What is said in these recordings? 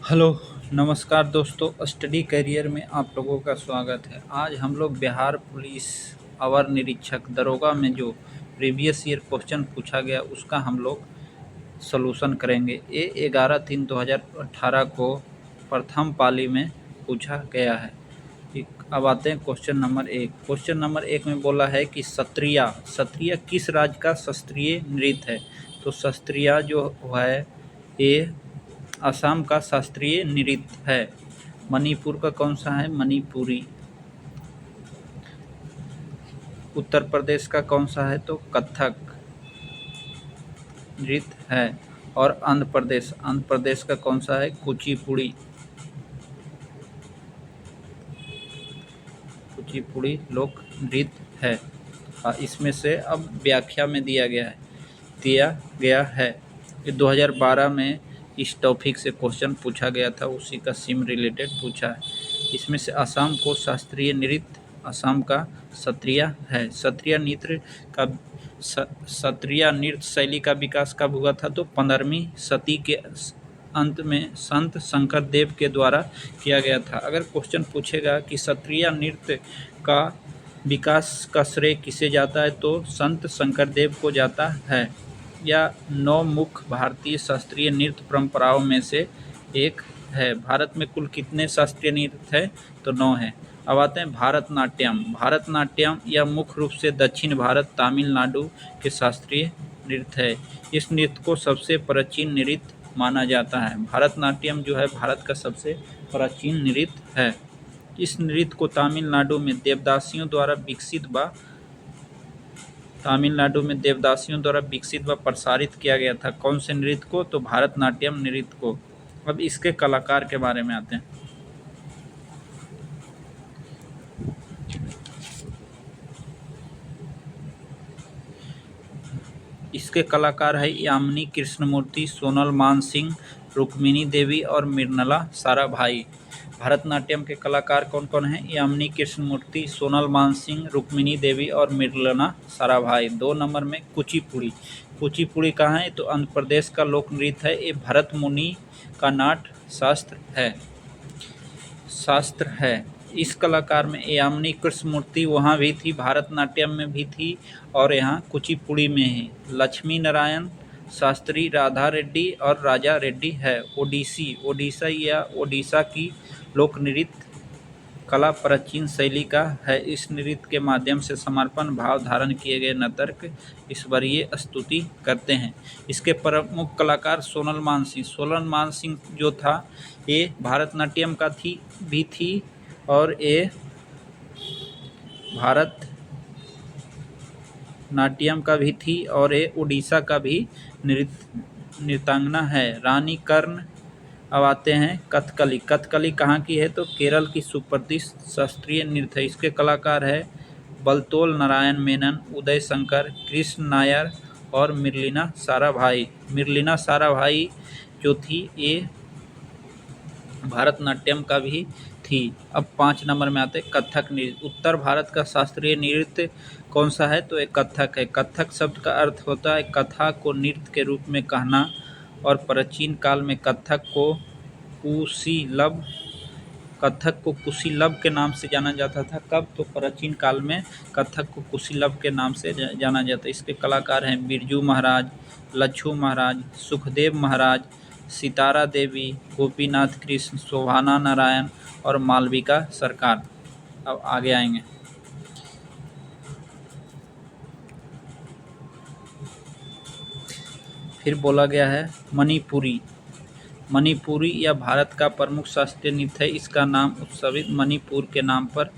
Hello, नमस्कार दोस्तों। Study career में आप लोगों का स्वागत है। आज हम लोग बिहार पुलिस अवर निरीक्षक दरोगा में जो प्रीवियस ईयर क्वेश्चन पूछा गया उसका हम लोग सॉल्यूशन करेंगे। ये 11/3/2018 को प्रथम पाली में पूछा गया है। अब आते हैं क्वेश्चन नंबर 1। क्वेश्चन नंबर 1 में बोला है कि सत्रिया सत्रिया किस राज्य का शास्त्रीय नृत्य है। तो सत्रिया जो है ये असम का शास्त्रीय नृत्य है। मणिपुर का कौन सा है? मणिपुरी। उत्तर प्रदेश का कौन सा है? तो कथक नृत्य है। और आंध्र प्रदेश का कौन सा है? कुचिपुड़ी। कुचिपुड़ी लोक नृत्य है। इसमें से अब व्याख्या में दिया गया है। ये 2012 में इस टॉपिक से क्वेश्चन पूछा गया था, उसी का सिम रिलेटेड पूछा है। इसमें से असम को शास्त्रीय नृत्य असम का सत्रिया है। सत्रिया नृत्य शैली का विकास कब हुआ था? तो 15वीं सदी के अंत में संत शंकर देव के द्वारा किया गया था। अगर क्वेश्चन पूछेगा कि सत्रिया नृत्य का विकास का श्रेय किसे जाता है, तो संत शंकर देव को जाता है। या 9 मुख्य भारतीय शास्त्रीय नृत्य परंपराओं में से एक है। भारत में कुल कितने शास्त्रीय नृत्य है? तो 9 है। अब आते हैं भारतनाट्यम यह मुख्य रूप से दक्षिण भारत तमिलनाडु के शास्त्रीय नृत्य है। इस नृत्य को सबसे प्राचीन नृत्य माना जाता है। भारतनाट्यम जो है भारत का सबसे प्राचीन नृत्य है। इस नृत्य को तमिलनाडु में देवदासियों द्वारा विकसित व प्रसारित किया गया था। कौन से नृत्य को? तो भारतनाट्यम नृत्य को। अब इसके कलाकार के बारे में आते हैं। इसके कलाकार है यामिनी कृष्णमूर्ति, सोनल मानसिंह, रुक्मिणी देवी और मृणाला साराभाई। भरतनाट्यम के कलाकार कौन कौन हैं? यामिनी कृष्णमूर्ति, सोनल मानसिंह, रुक्मिणी देवी और मृणाला साराभाई। 2 नंबर में कुचिपुड़ी। कुचिपुड़ी कहाँ है? तो आंध्र प्रदेश का लोक नृत्य है। ये भरत मुनि का नाट्य शास्त्र है। इस कलाकार में यामिनी कृष्णमूर्ति वहाँ भी थी, भरतनाट्यम में भी थी और यहाँ कुचिपुड़ी में ही। लक्ष्मी नारायण शास्त्री, राधा रेड्डी और राजा रेड्डी है। ओडिशा या ओडिशा की लोक नृत्य कला प्राचीन शैली का है। इस नृत्य के माध्यम से समर्पण भाव धारण किए गए नर्तक ईश्वरीय स्तुति करते हैं। इसके प्रमुख कलाकार सोनल मानसिंह जो था ये भरतनाट्यम का भी थी और ये भारतनाट्यम का भी थी और ये उड़ीसा का भी नृत्यांगना है। रानी कर्ण। अब आते हैं कथकली कहाँ की है? तो केरल की सुप्रसिद्ध शास्त्रीय नृत्य है। इसके कलाकार है बलतोल नारायण मेनन, उदय शंकर, कृष्ण नायर और मृणाला साराभाई जो थी ये भरतनाट्यम का भी थी। अब 5 नंबर में आते हैं कथक नृत्य। उत्तर भारत का शास्त्रीय नृत्य कौन सा है? तो एक कथक है। कथक शब्द का अर्थ होता है कथा को नृत्य के रूप में कहना और प्राचीन काल में कथक को कुशीलव के नाम से जाना जाता था। कब? तो प्राचीन काल में कथक को कुशीलव के नाम से जाना जाता। इसके कलाकार हैं बिरजू महाराज, लच्छू महाराज, सुखदेव महाराज, सितारा देवी, गोपीनाथ कृष्ण, शोभाना नारायण और मालविका सरकार। अब आगे आएंगे। फिर बोला गया है मणिपुरी या भारत का प्रमुख शास्त्रीय नृत्य है। इसका नाम उत्सवित मणिपुर के नाम पर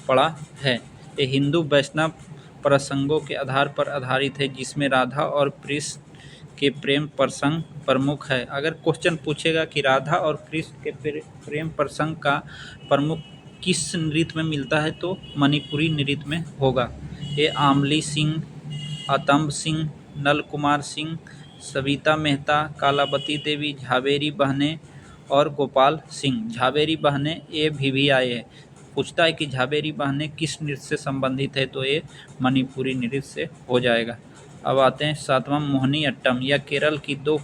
पड़ा है। ये हिंदू वैष्णव प्रसंगों के आधार पर आधारित है, जिसमें राधा और कृष्ण के प्रेम प्रसंग प्रमुख है। अगर क्वेश्चन पूछेगा कि राधा और कृष्ण के प्रेम प्रसंग का प्रमुख किस नृत्य में मिलता है, तो मणिपुरी नृत्य में होगा। ये आमली सिंह, अतंब सिंह, नल कुमार सिंह, सविता मेहता, कालावती देवी, झावेरी बहनें और गोपाल सिंह। झावेरी बहनें ये भी आए हैं। पूछता है कि झावेरी बहनें किस नृत्य से संबंधित है, तो ये मणिपुरी नृत्य से हो जाएगा। अब आते हैं 7वां मोहिनी अट्टम। यह केरल की 2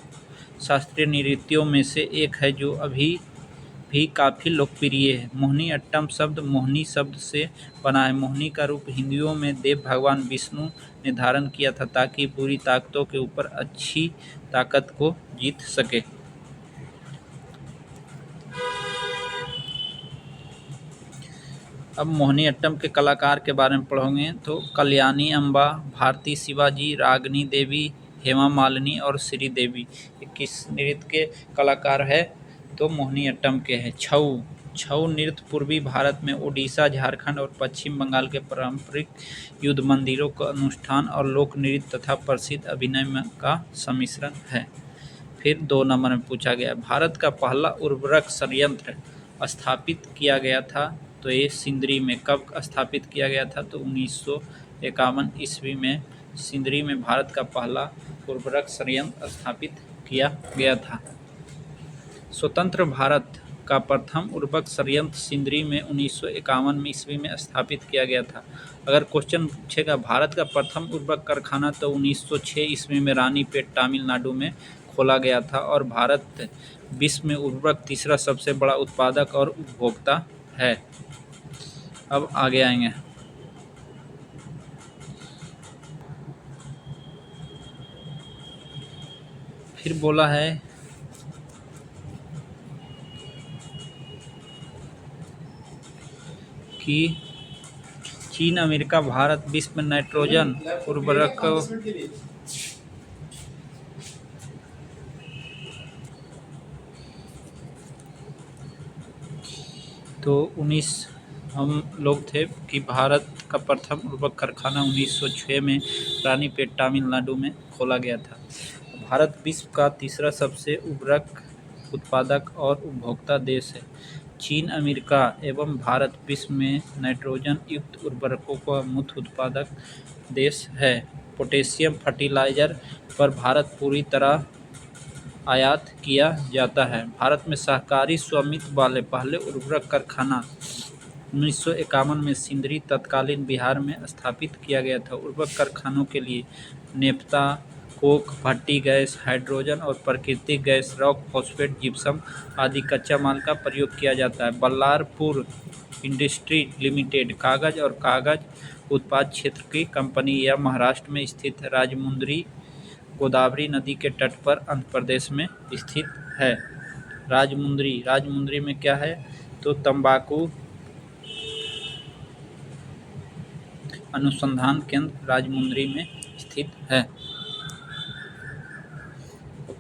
शास्त्रीय नृत्यों में से एक है जो अभी भी काफ़ी लोकप्रिय है। मोहिनी अट्टम शब्द मोहिनी शब्द से बना है। मोहिनी का रूप हिंदुओं में देव भगवान विष्णु ने धारण किया था ताकि बुरी ताकतों के ऊपर अच्छी ताकत को जीत सके। अब मोहिनी अट्टम के कलाकार के बारे में पढ़ोगे तो कल्याणी अम्बा, भारती शिवाजी, रागिनी देवी, हेमा मालिनी और श्रीदेवी। ये किस नृत्य के कलाकार है? तो मोहिनी अट्टम के हैं। छऊ छऊ नृत्य पूर्वी भारत में ओडिशा, झारखंड और पश्चिम बंगाल के पारंपरिक युद्ध मंदिरों का अनुष्ठान और लोक नृत्य तथा प्रसिद्ध अभिनय का सम्मिश्रण है। फिर 2 नंबर में पूछा गया, भारत का पहला उर्वरक संयंत्र स्थापित किया गया था तो ये सिंदरी में। कब स्थापित किया गया था? तो 1951 ईस्वी में सिंदरी में भारत का पहला उर्वरक संयंत्र स्थापित किया गया था। स्वतंत्र भारत का प्रथम उर्वरक संयंत्र सिंदरी में 1951 ईस्वी में स्थापित किया गया था। अगर क्वेश्चन पूछेगा भारत का प्रथम उर्वरक कारखाना तो 1906 ईस्वी में रानीपेट तमिलनाडु में खोला गया था और भारत विश्व में उर्वरक तीसरा सबसे बड़ा उत्पादक और उपभोक्ता है। अब आगे आएंगे। फिर बोला है कि चीन, अमेरिका, भारत विश्व में नाइट्रोजन उर्वरक तो 19 हम लोग थे कि भारत का प्रथम उर्वरक कारखाना 1906 में रानीपेट तमिलनाडु में खोला गया था। भारत विश्व का तीसरा सबसे उर्वरक उत्पादक और उपभोक्ता देश है। चीन, अमेरिका एवं भारत विश्व में नाइट्रोजन युक्त उर्वरकों का मुख्य उत्पादक देश है। पोटेशियम फर्टिलाइजर पर भारत पूरी तरह आयात किया जाता है। भारत में सहकारी स्वामित्व वाले पहले उर्वरक कारखाना 1951 में सिंदरी तत्कालीन बिहार में स्थापित किया गया था। उर्वरक कारखानों के लिए नेफ्ता, कोक, भट्टी गैस, हाइड्रोजन और प्राकृतिक गैस, रॉक फॉस्फेट, जिप्सम आदि कच्चा माल का प्रयोग किया जाता है। बल्लारपुर इंडस्ट्री लिमिटेड कागज और कागज उत्पाद क्षेत्र की कंपनी यह महाराष्ट्र में स्थित राजमुंद्री गोदावरी नदी के तट पर आंध्र प्रदेश में स्थित है। राजमुंद्री में क्या है? तो तंबाकू अनुसंधान केंद्र राजमुंद्री में स्थित है।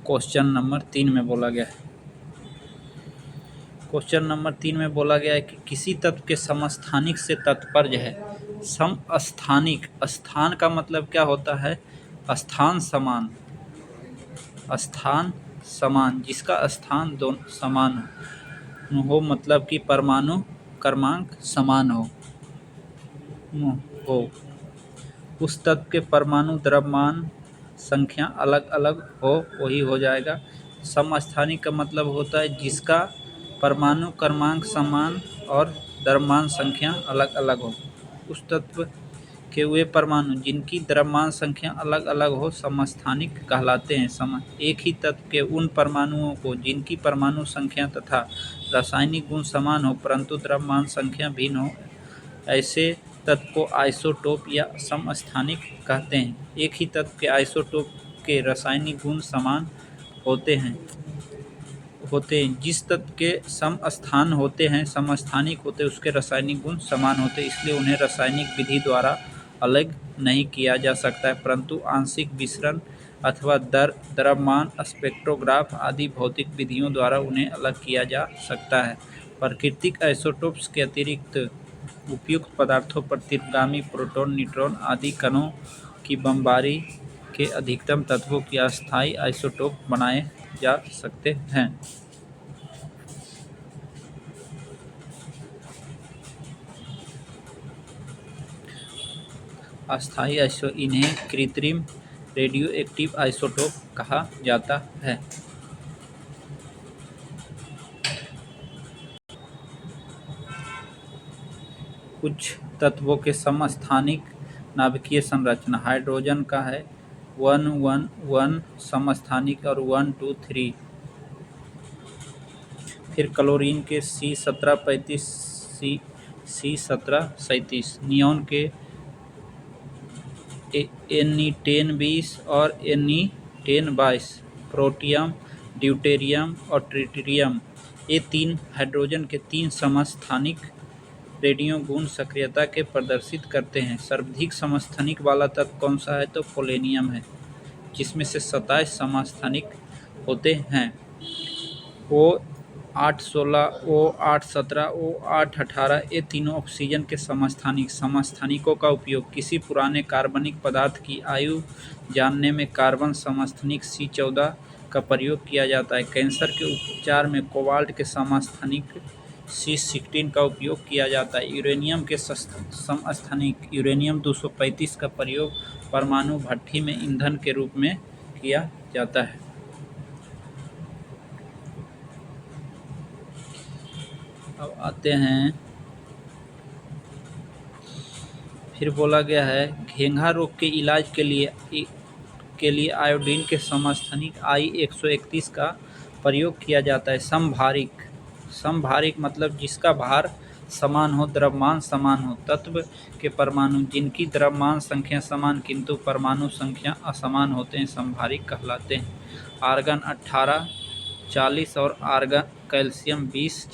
क्वेश्चन नंबर 3 में बोला गया है। क्वेश्चन नंबर 3 में बोला गया है कि किसी तत्व के समस्थानिक से तात्पर्य है। समस्थानिक, स्थान का मतलब क्या होता है? स्थान समान, जिसका स्थान दोनों समान हो, मतलब कि परमाणु क्रमांक समान हो। उस तत्व के परमाणु द्रव्यमान संख्या अलग अलग हो, वही हो जाएगा। समस्थानिक का मतलब होता है जिसका परमाणु क्रमांक समान और द्रव्यमान संख्या अलग अलग हो। उस तत्व के वे परमाणु जिनकी द्रव्यमान संख्या अलग अलग हो समस्थानिक कहलाते हैं। एक ही तत्व के उन परमाणुओं को जिनकी परमाणु संख्या तथा रासायनिक गुण समान हो परंतु द्रव्यमान संख्या भिन्न हो, ऐसे तत्व को आइसोटोप या समस्थानिक कहते हैं। एक ही तत्व के आइसोटोप के रासायनिक गुण समान होते हैं। जिस तत्व के समस्थान होते हैं, समस्थानिक होते हैं, उसके रासायनिक गुण समान होते हैं, इसलिए उन्हें रासायनिक विधि द्वारा अलग नहीं किया जा सकता है, परंतु आंशिक विसरण अथवा द्रव्यमान स्पेक्ट्रोग्राफ आदि भौतिक विधियों द्वारा उन्हें अलग किया जा सकता है। प्राकृतिक आइसोटोप्स के अतिरिक्त उपयुक्त पदार्थों पर तीव्रगामी प्रोटॉन, न्यूट्रॉन आदि कणों की बमबारी के अधिकतम तत्वों की अस्थायी आइसोटोप बनाए जा सकते हैं। अस्थायी इन्हें कृत्रिम रेडियो एक्टिव आइसोटोप कहा जाता है। कुछ तत्वों के समस्थानिक नाभिकीय संरचना हाइड्रोजन का है 1-1-1 समस्थानिक और 1-2-3 फिर क्लोरीन के C1735, C1737, नियॉन के Ne1020 और Ne1022, प्रोटियम, ड्यूटेरियम और ट्रिटियम, ये तीन हाइड्रोजन के तीन समस्थानिक रेडियो गुण सक्रियता के प्रदर्शित करते हैं। सर्वाधिक समस्थानिक वाला तत्व कौन सा है? तो पोलोनियम है, जिसमें से 27 समस्थानिक होते हैं। O816, O817, O818, ये तीनों ऑक्सीजन के समस्थानिकों का उपयोग किसी पुराने कार्बनिक पदार्थ की आयु जानने में कार्बन समस्थानिक C14 का प्रयोग किया जाता है। कैंसर के उपचार में कोबाल्ट के समस्थानिक C16 का उपयोग किया जाता है। यूरेनियम के समस्थानिक यूरेनियम 235 का प्रयोग परमाणु भट्ठी में ईंधन के रूप में किया जाता है। अब आते हैं, फिर बोला गया है घेंघा रोग के इलाज के लिए आयोडीन के समस्थानिक I131 का प्रयोग किया जाता है। समभारिक मतलब जिसका भार समान हो, द्रव्यमान समान हो। तत्व के परमाणु जिनकी द्रव्यमान संख्या समान किंतु परमाणु संख्या असमान होते हैं समभारिक कहलाते हैं। आर्गन 18, 40 और आर्गन कैल्शियम 20,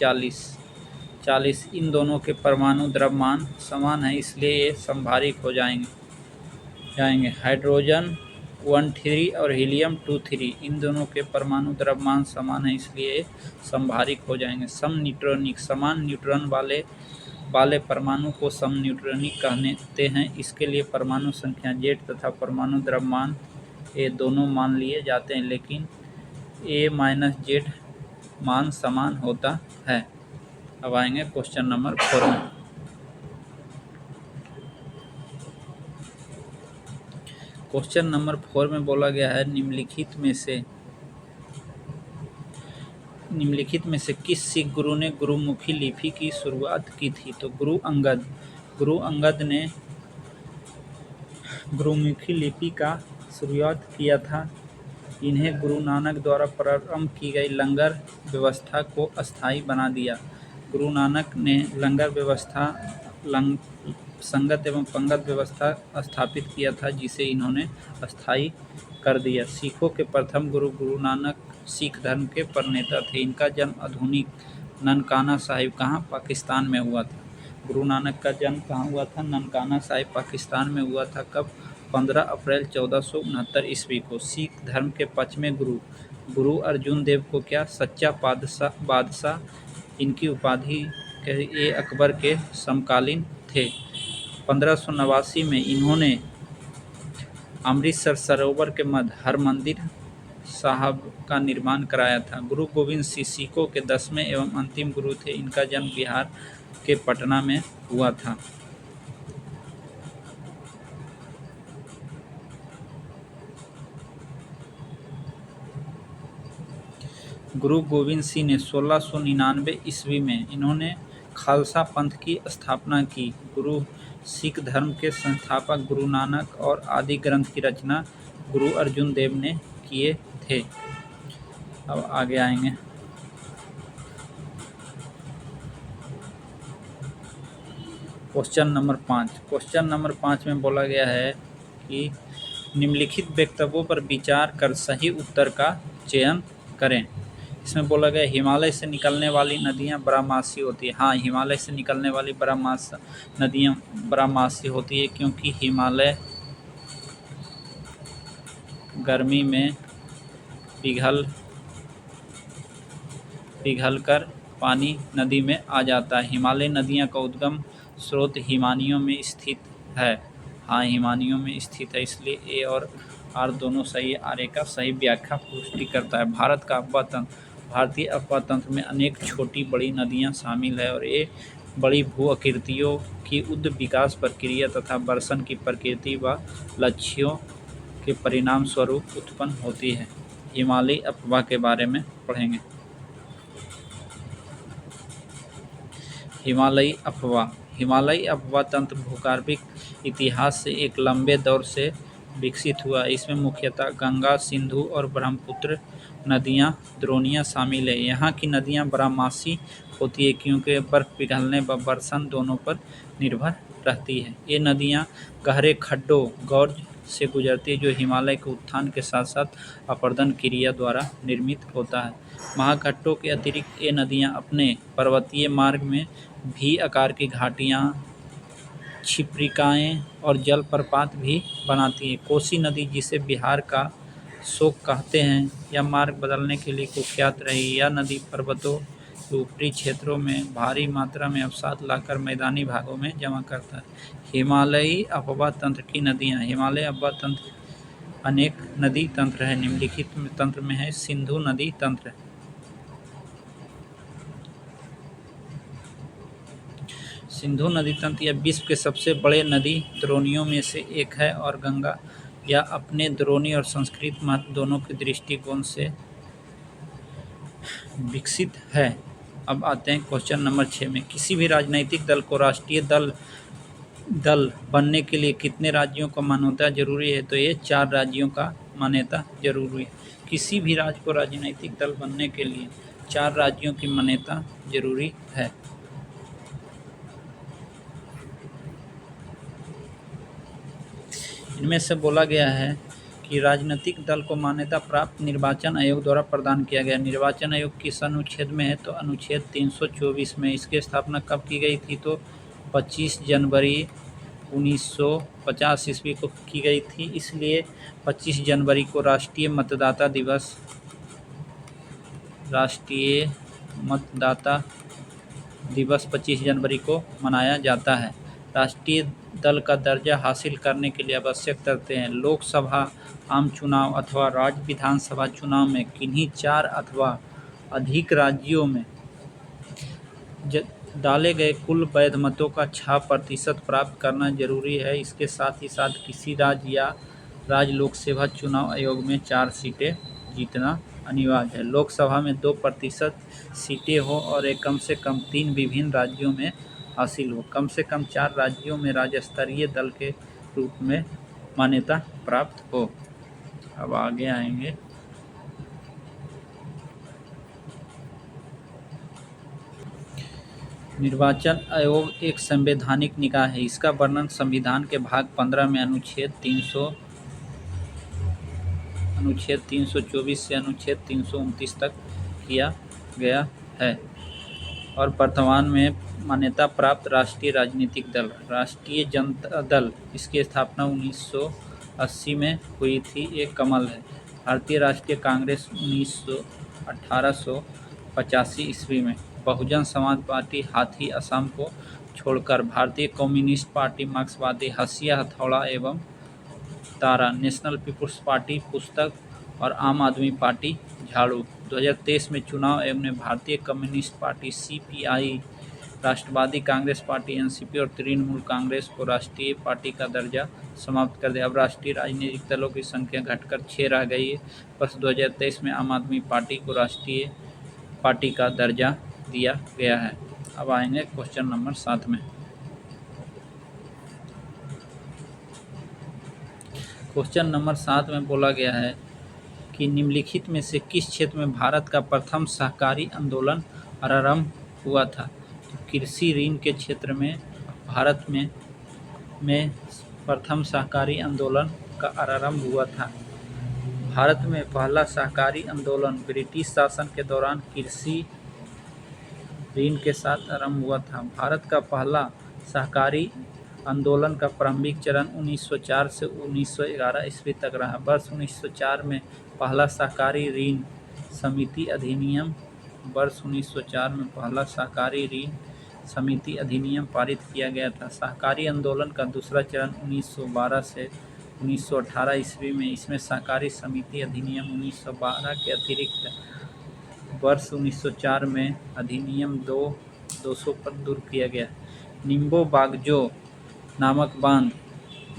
40, इन दोनों के परमाणु द्रव्यमान समान है, इसलिए ये समभारिक हो जाएंगे। हाइड्रोजन 13 और हीलियम 23, इन दोनों के परमाणु द्रव्यमान समान है, इसलिए समभारिक हो जाएंगे। समन्यूट्रॉनिक, समान न्यूट्रॉन वाले परमाणु को समन्यूट्रॉनिक कहते हैं। इसके लिए परमाणु संख्या Z तथा परमाणु द्रव्यमान ये दोनों मान लिए जाते हैं, लेकिन A-Z मान समान होता है। अब आएंगे क्वेश्चन नंबर 4 में। क्वेश्चन नंबर 4 में बोला गया है निम्नलिखित में से किस सिख गुरु ने गुरुमुखी लिपि की शुरुआत की थी? तो गुरु अंगद ने गुरुमुखी लिपि का शुरुआत किया था। इन्हें गुरु नानक द्वारा प्रारंभ की गई लंगर व्यवस्था को अस्थायी बना दिया। गुरु नानक ने लंगर व्यवस्था, संगत एवं पंगत व्यवस्था स्थापित किया था, जिसे इन्होंने अस्थायी कर दिया। सिखों के प्रथम गुरु नानक सिख धर्म के प्रणेता थे। इनका जन्म आधुनिक ननकाना साहिब कहाँ? पाकिस्तान में हुआ था। गुरु नानक का जन्म कहाँ हुआ था? ननकाना साहिब पाकिस्तान में हुआ था। कब? 15 अप्रैल 1469 ईस्वी को। सिख धर्म के 5वें गुरु अर्जुन देव को क्या? सच्चा बादशाह इनकी उपाधि ये अकबर के समकालीन थे। 1589 में इन्होंने अमृतसर सरोवर के मध्य हरमंदिर साहब का निर्माण कराया था। गुरु गोविंद सिखों के 10वें एवं अंतिम गुरु थे। इनका जन्म बिहार के पटना में हुआ था। गुरु गोविंद सिंह ने 1699 ईस्वी में इन्होंने खालसा पंथ की स्थापना की। गुरु सिख धर्म के संस्थापक गुरु नानक और आदि ग्रंथ की रचना गुरु अर्जुन देव ने किए थे। अब आगे आएंगे। Question number 5। क्वेश्चन नंबर 5 में बोला गया है कि निम्नलिखित वक्तव्यों पर विचार कर सही उत्तर का चयन करें। इसमें बोला गया हिमालय से निकलने वाली नदियां बारहमासी होती है। हाँ, हिमालय से निकलने वाली नदियां बारहमासी होती है, क्योंकि हिमालय गर्मी में पिघलकर पानी नदी में आ जाता है। हिमालय नदियां का उद्गम स्रोत हिमानियों में स्थित है। हाँ, हिमानियों में स्थित है, इसलिए ए और आर दोनों सही है। आर ए का सही व्याख्या पुष्टि करता है। भारतीय अफवाह तंत्र में अनेक छोटी बड़ी नदियां शामिल है और ये बड़ी भू आकृतियों की उद्ध विकास प्रक्रिया तथा वर्षण की प्रकृति व लक्ष्यों के परिणाम स्वरूप उत्पन्न होती है। हिमालयी अफवाह के बारे में पढ़ेंगे। हिमालयी अफवाह तंत्र भूगर्भिक इतिहास से एक लंबे दौर से विकसित हुआ। इसमें मुख्यतः गंगा, सिंधु और ब्रह्मपुत्र नदियाँ द्रोणियाँ शामिल है। यहाँ की नदियाँ बारहमासी होती है क्योंकि बर्फ पिघलने व बरसात दोनों पर निर्भर रहती है। ये नदियाँ गहरे खड्डों गॉर्ज से गुजरती है जो हिमालय के उत्थान के साथ साथ अपरदन क्रिया द्वारा निर्मित होता है। महागड्ढों के अतिरिक्त ये नदियाँ अपने पर्वतीय मार्ग में भी आकार की घाटियाँ, क्षिप्रिकाएँ और जलप्रपात भी बनाती है। कोसी नदी, जिसे बिहार का शोक कहते हैं, यह मार्ग बदलने के लिए कुख्यात रही। यह नदी पर्वतों के ऊपरी क्षेत्रों में भारी मात्रा में अवसाद लाकर मैदानी भागों में जमा करता है। हिमालयी अपवाह तंत्र की नदियाँ। हिमालय अपवाह तंत्र अनेक नदी तंत्र है। निम्नलिखित तंत्र में है सिंधु नदी तंत्र। सिंधु नदी तंत्र यह विश्व के सबसे बड़े नदी द्रोणियों में से एक है और गंगा या अपने द्रोणी और संस्कृत महत्व दोनों के दृष्टिकोण से विकसित है। अब आते हैं क्वेश्चन नंबर 6 में। किसी भी राजनीतिक दल को राष्ट्रीय दल बनने के लिए कितने राज्यों का मान्यता जरूरी है? तो ये 4 राज्यों का मान्यता जरूरी है। किसी भी राज्य को राजनीतिक दल बनने के लिए 4 राज्यों की मान्यता जरूरी है। इनमें से बोला गया है कि राजनीतिक दल को मान्यता प्राप्त निर्वाचन आयोग द्वारा प्रदान किया गया। निर्वाचन आयोग किस अनुच्छेद में है? तो अनुच्छेद 324 में। इसकी स्थापना कब की गई थी? तो 25 जनवरी 1950 ईस्वी को की गई थी। इसलिए 25 जनवरी को राष्ट्रीय मतदाता दिवस 25 जनवरी को मनाया जाता है। राष्ट्रीय दल का दर्जा हासिल करने के लिए आवश्यक शर्तें हैं। लोकसभा आम चुनाव अथवा राज्य विधानसभा चुनाव में किन्हीं 4 अथवा अधिक राज्यों में डाले गए कुल वैध मतों का 6% प्राप्त करना जरूरी है। इसके साथ ही साथ किसी राज्य या राज्य लोकसभा चुनाव आयोग में 4 सीटें जीतना अनिवार्य है। लोकसभा में 2% सीटें हो और एक कम से कम 3 विभिन्न राज्यों में हासिल हो। कम से कम 4 राज्यों में राज्य स्तरीय दल के रूप में मान्यता प्राप्त हो। अब आगे आएंगे। निर्वाचन आयोग एक संवैधानिक निकाय है। इसका वर्णन संविधान के भाग 15 में अनुच्छेद 324 से अनुच्छेद 329 तक किया गया है और वर्तमान में मान्यता प्राप्त राष्ट्रीय राजनीतिक दल राष्ट्रीय जनता दल, इसकी स्थापना 1980 में हुई थी। एक कमल है। भारतीय राष्ट्रीय कांग्रेस 1885 ईस्वी में। बहुजन समाज पार्टी हाथी असम को छोड़कर। भारतीय कम्युनिस्ट पार्टी मार्क्सवादी हंसिया हथौड़ा एवं तारा। नेशनल पीपुल्स पार्टी पुस्तक और आम आदमी पार्टी झाड़ू। 2023 में चुनाव आयोग ने भारतीय कम्युनिस्ट पार्टी CPI, राष्ट्रवादी कांग्रेस पार्टी NCP और तृणमूल कांग्रेस को राष्ट्रीय पार्टी का दर्जा समाप्त कर दिया। अब राष्ट्रीय राजनीतिक दलों की संख्या घटकर 6 रह गई है। वर्ष 2023 में आम आदमी पार्टी को राष्ट्रीय पार्टी का दर्जा दिया गया है। अब आएंगे क्वेश्चन नंबर 7 में। क्वेश्चन नंबर 7 में बोला गया है कि निम्नलिखित में से किस क्षेत्र में भारत का प्रथम सहकारी आंदोलन आरंभ हुआ था? तो कृषि ऋण के क्षेत्र में भारत में प्रथम सहकारी आंदोलन का आरंभ हुआ था। भारत में पहला सहकारी आंदोलन ब्रिटिश शासन के दौरान कृषि ऋण के साथ आरंभ हुआ था। भारत का पहला सहकारी आंदोलन का प्रारंभिक चरण 1904 से 1911 ईस्वी तक रहा। वर्ष 1904 में पहला सहकारी ऋण समिति अधिनियम पारित किया गया था। सहकारी आंदोलन का दूसरा चरण 1912 से 1918 ईस्वी में। इसमें सहकारी समिति अधिनियम 1912 के अतिरिक्त वर्ष 1904 में अधिनियम 200 पर दूर किया गया। निम्बो बागजो नामक बांध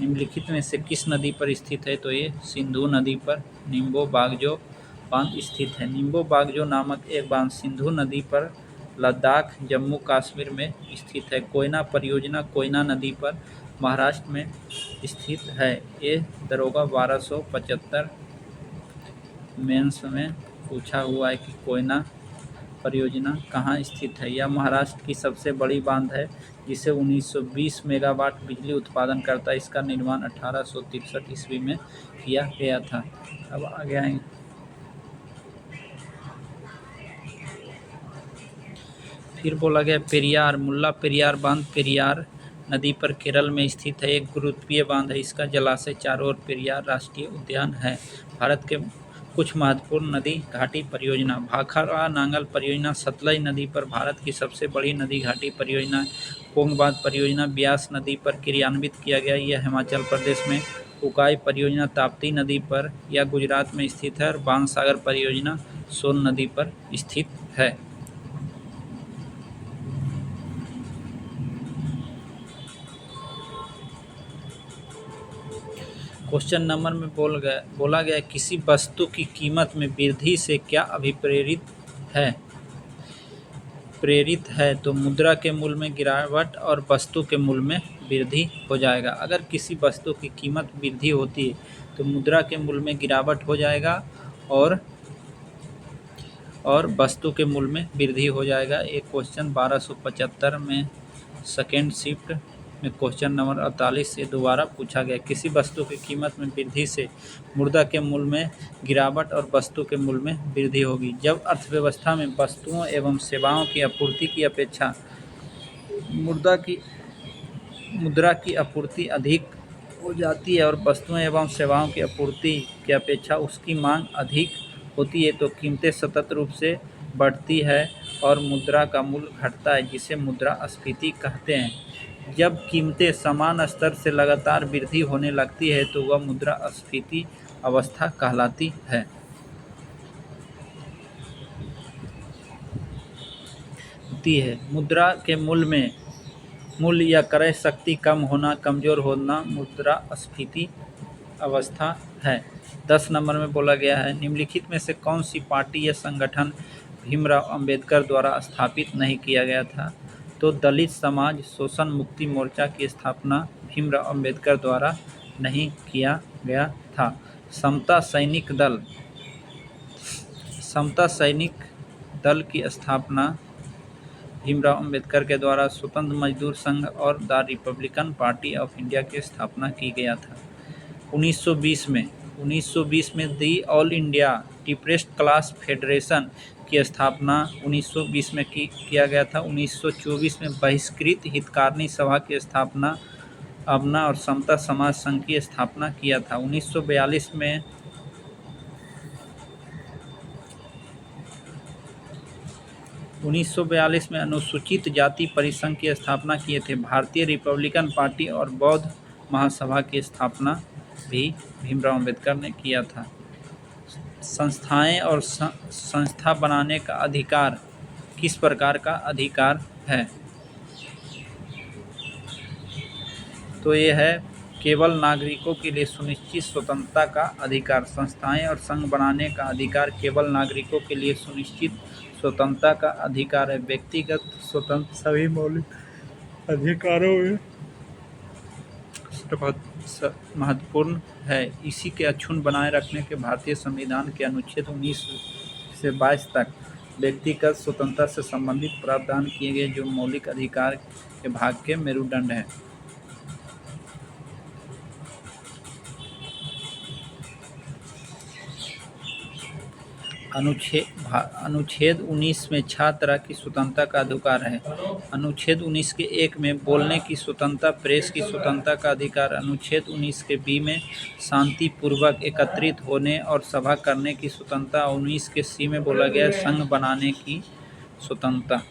निम्नलिखित में से किस नदी पर स्थित है? तो ये सिंधु नदी पर निम्बो बागजो बांध स्थित है। निम्बो बागजो नामक एक बांध सिंधु नदी पर लद्दाख, जम्मू कश्मीर में स्थित है। कोयना परियोजना कोयना नदी पर महाराष्ट्र में स्थित है। ये दरोगा 1275 मेंस में पूछा हुआ है कि कोयना परियोजना कहाँ स्थित है। यह महाराष्ट्र की सबसे बड़ी बांध है जिसे 1920 मेगावाट बिजली उत्पादन करता है। इसका निर्माण 1863 ईस्वी में किया गया था। अब आगे आएंगे। फिर बोला गया पेरियार, मुल्ला पेरियार बांध पेरियार नदी पर केरल में स्थित है। एक गुरुत्वीय बांध है। इसका जलाशय चारों ओर पेरियार राष्ट्रीय उद्यान है। भारत के कुछ महत्वपूर्ण नदी घाटी परियोजना। भाखड़ा नांगल परियोजना सतलज नदी पर भारत की सबसे बड़ी नदी घाटी परियोजना। पोंग बांध परियोजना ब्यास नदी पर क्रियान्वित किया गया। यह हिमाचल प्रदेश में। उकाई परियोजना ताप्ती नदी पर या गुजरात में स्थित है। और बाणसागर परियोजना सोन नदी पर स्थित है। क्वेश्चन नंबर में बोला गया किसी वस्तु की कीमत में वृद्धि से क्या अभिप्रेरित है। प्रेरित है तो मुद्रा के मूल्य में गिरावट और वस्तु के मूल्य में वृद्धि हो जाएगा। अगर किसी वस्तु की कीमत वृद्धि होती है तो मुद्रा के मूल्य में गिरावट हो जाएगा और वस्तु के मूल्य में वृद्धि हो जाएगा। एक क्वेश्चन 1275 में सेकेंड शिफ्ट में क्वेश्चन नंबर 48 से दोबारा पूछा गया। किसी वस्तु की कीमत में वृद्धि से मुद्रा के मूल्य में गिरावट और वस्तु के मूल्य में वृद्धि होगी। जब अर्थव्यवस्था में वस्तुओं एवं सेवाओं की आपूर्ति की अपेक्षा मुद्रा की आपूर्ति अधिक हो जाती है और वस्तुओं एवं सेवाओं की आपूर्ति की अपेक्षा उसकी मांग अधिक होती है तो कीमतें सतत रूप से बढ़ती है और मुद्रा का मूल्य घटता है, जिसे मुद्रास्फीति कहते हैं। जब कीमतें समान स्तर से लगातार वृद्धि होने लगती है तो वह मुद्रास्फीति अवस्था कहलाती है। मुद्रा के मूल्य या क्रय शक्ति कम होना, कमजोर होना मुद्रास्फीति अवस्था है। 10 नंबर में बोला गया है निम्नलिखित में से कौन सी पार्टी या संगठन भीमराव अंबेडकर द्वारा स्थापित नहीं किया गया था। तो दलित समाज शोषण मुक्ति मोर्चा की स्थापना भीमराव अंबेडकर द्वारा नहीं किया गया था। समता सैनिक दल की स्थापना भीमराव अंबेडकर के द्वारा स्वतंत्र मजदूर संघ और the Republican party of India की स्थापना की गया था। 1920 में the all India depressed class federation की स्थापना 1920 में किया गया था। 1924 में बहिष्कृत हितकारिणी सभा की स्थापना अबना और समता समाज संघ की स्थापना किया था। 1942 में अनुसूचित जाति परिसंघ की स्थापना किए थे। भारतीय रिपब्लिकन पार्टी और बौद्ध महासभा की स्थापना भी भीमराव अंबेडकर ने किया था। संस्थाएं और संस्था बनाने का अधिकार किस प्रकार का अधिकार है। तो ये है केवल नागरिकों के लिए सुनिश्चित स्वतंत्रता का अधिकार। संस्थाएं और संघ बनाने का अधिकार केवल नागरिकों के लिए सुनिश्चित स्वतंत्रता का अधिकार है। व्यक्तिगत स्वतंत्र सभी मौलिक अधिकारों में महत्वपूर्ण है। इसी के अक्षुण्ण बनाए रखने के भारतीय संविधान के अनुच्छेद 19 से 22 तक व्यक्तिगत स्वतंत्रता से संबंधित प्रावधान किए गए जो मौलिक अधिकार के भाग के मेरुदंड हैं। अनुच्छेद 19 में 6 तरह की स्वतंत्रता का अधिकार है। अनुच्छेद 19 के 1 में बोलने की स्वतंत्रता, प्रेस की स्वतंत्रता का अधिकार। अनुच्छेद 19 के बी में शांतिपूर्वक एकत्रित होने और सभा करने की स्वतंत्रता। 19 के सी में बोला गया संघ बनाने की स्वतंत्रता।